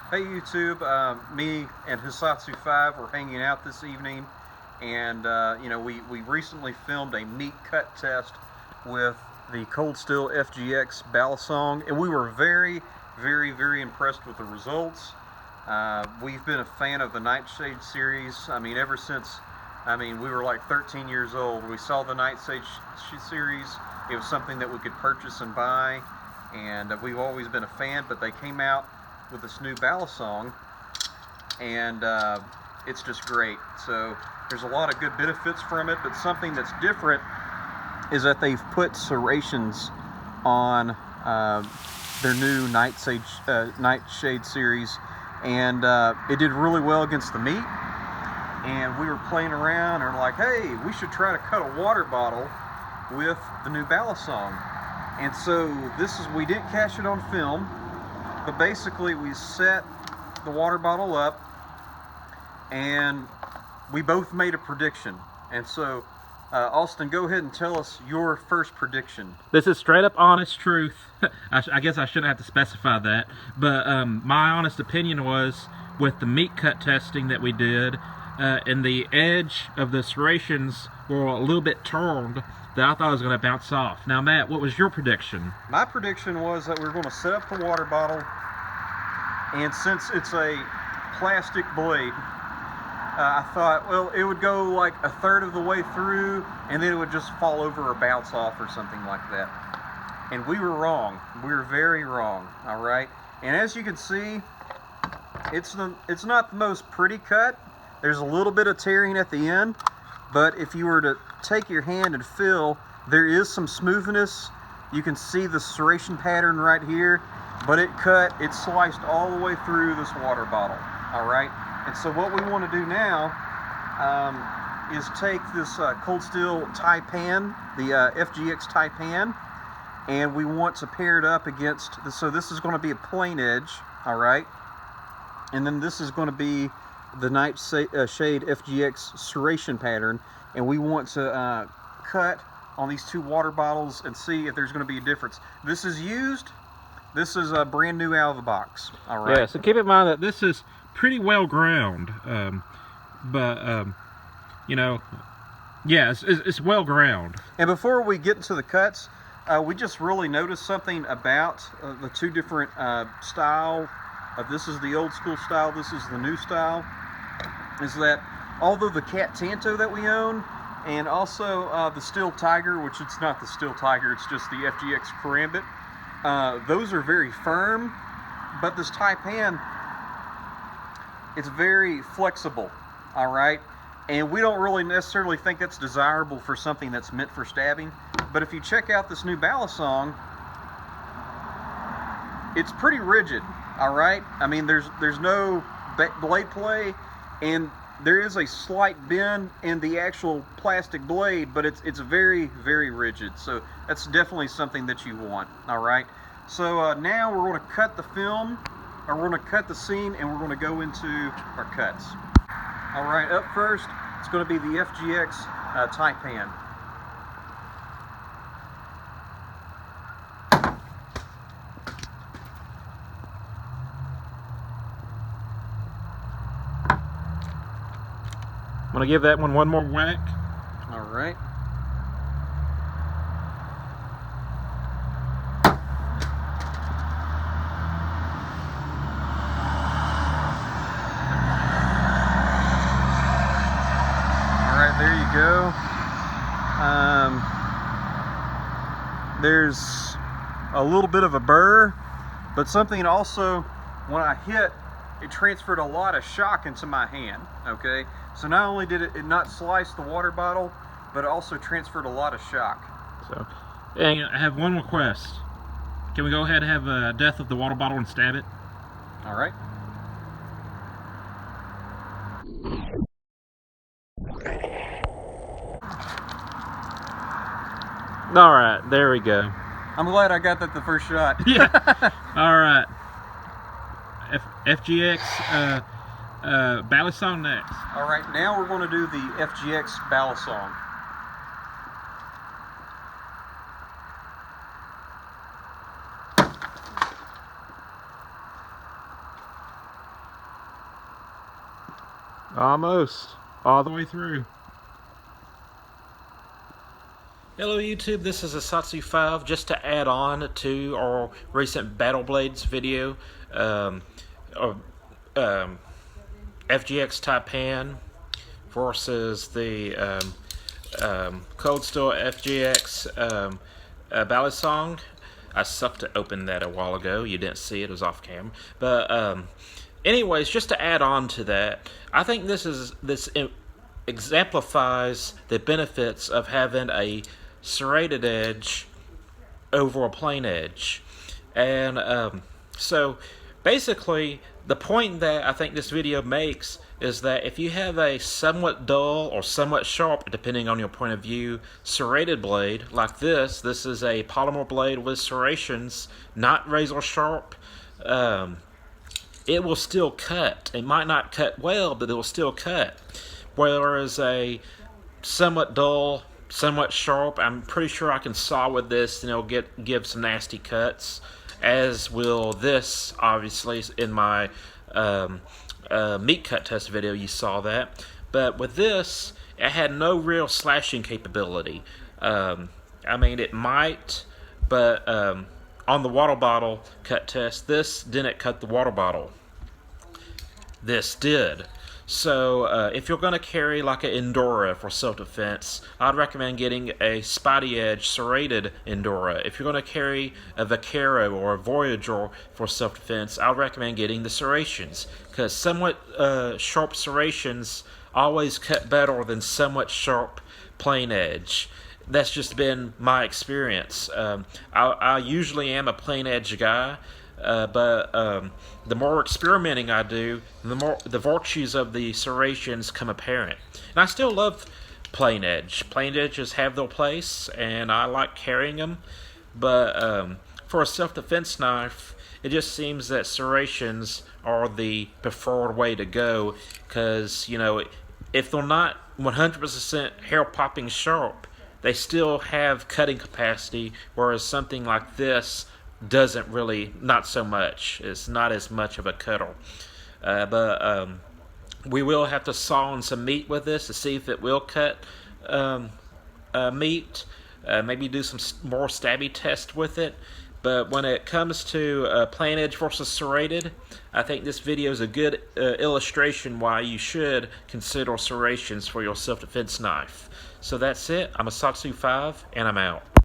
Hey YouTube, me and Hisatsu5 were hanging out this evening, and we recently filmed a meat cut test with the Cold Steel FGX Balisong, and we were very impressed with the results. We've been a fan of the Nightshade series. I mean, ever since we were like 13 years old. We saw the Nightshade series. It was something that we could purchase and buy, and we've always been a fan. But they came out with this new Balisong, and it's just great. So there's a lot of good benefits from it, but something that's different is that they've put serrations on their new Nightshade series, and it did really well against the meat. And we were playing around and we're like, hey, we should try to cut a water bottle with the new Balisong. And so we didn't catch it on film, but basically we set the water bottle up and we both made a prediction. And so Austin, go ahead and tell us your first prediction. This is straight up honest truth. I guess I shouldn't have to specify that, but my honest opinion was, with the meat cut testing that we did, and the edge of the serrations were a little bit turned, that I thought it was going to bounce off. Now, Matt, what was your prediction? My prediction was that we were going to set up the water bottle, and since it's a plastic blade, I thought, well, it would go like a third of the way through, and then it would just fall over or bounce off or something like that. And we were wrong. We were very wrong. All right. And as you can see, it's not the most pretty cut. There's a little bit of tearing at the end, but if you were to take your hand and feel, there is some smoothness. You can see the serration pattern right here, but it sliced all the way through this water bottle. All right. And so what we want to do now is take this Cold Steel Taipan, the FGxTaipan, and we want to pair it up against this. So this is going to be a plain edge, all right? And then this is going to be the Nightshade FGX serration pattern, and we want to cut on these two water bottles and see if there's going to be a difference. This is used. This is brand new out of the box, all right? Yeah, so keep in mind that this is pretty well ground, you know, yeah, it's well ground. And before we get into the cuts, we just really noticed something about the two different style. This is the old school style, this is the new style, is that although the Cat Tanto that we own, and also the Steel Tiger, which it's not the Steel Tiger, it's just the FGX Karambit, those are very firm, but this Taipan, it's very flexible, all right? And we don't really necessarily think that's desirable for something that's meant for stabbing. But if you check out this new Balisong, it's pretty rigid, all right? I mean, there's no blade play, and there is a slight bend in the actual plastic blade, but it's very rigid. So that's definitely something that you want, all right? So now we're going to cut the film, or we're going to cut the scene, and we're going to go into our cuts. All right, up first, it's going to be the FGX Taipan. I'm going to give that one more whack. All right. There you go. There's a little bit of a burr, but something also, when I hit, it transferred a lot of shock into my hand, okay? So not only did it not slice the water bottle, but it also transferred a lot of shock. So, and I have one request. Can we go ahead and have a death of the water bottle and stab it? All right. All right, there we go. I'm glad I got that the first shot. Yeah. All right. FGX Balisong next. All right, now we're going to do the FGX Balisong. Almost. All the way through. Hello YouTube, this is Asatsu 5. Just to add on to our recent Battle Blades video, FGxTaipan versus the Cold Steel FGX Balisong. I sucked to open that a while ago. You didn't see it, it was off camera. But anyways, just to add on to that, I think this exemplifies the benefits of having a serrated edge over a plain edge. And so basically the point that I think this video makes is that if you have a somewhat dull or somewhat sharp, depending on your point of view, serrated blade like this is a polymer blade with serrations, not razor sharp, it will still cut. It might not cut well, but it will still cut. Whereas a somewhat dull, somewhat sharp, I'm pretty sure I can saw with this and it'll give some nasty cuts, as will this, obviously. In my meat cut test video you saw that. But with this, it had no real slashing capability. I mean, it might, but on the water bottle cut test, this didn't cut the water bottle. This did. So if you're going to carry like an Endura for self-defense, I'd recommend getting a spotty edge serrated Endura. If you're going to carry a Vaquero or a Voyager for self-defense, I'd recommend getting the serrations, because somewhat sharp serrations always cut better than somewhat sharp plain edge. That's just been my experience. I usually am a plain edge guy, but the more experimenting I do, the more the virtues of the serrations come apparent. And I still love plain edge. Plain edges have their place, and I like carrying them. But for a self-defense knife, it just seems that serrations are the preferred way to go, because, you know, if they're not 100% hair-popping sharp, they still have cutting capacity, whereas something like this doesn't really, not so much. It's not as much of a cutter. But we will have to saw on some meat with this to see if it will cut meat. Maybe do some more stabby test with it. But when it comes to plain edge versus serrated, I think this video is a good illustration why you should consider serrations for your self-defense knife. So that's it. I'm Asatsu 5, and I'm out.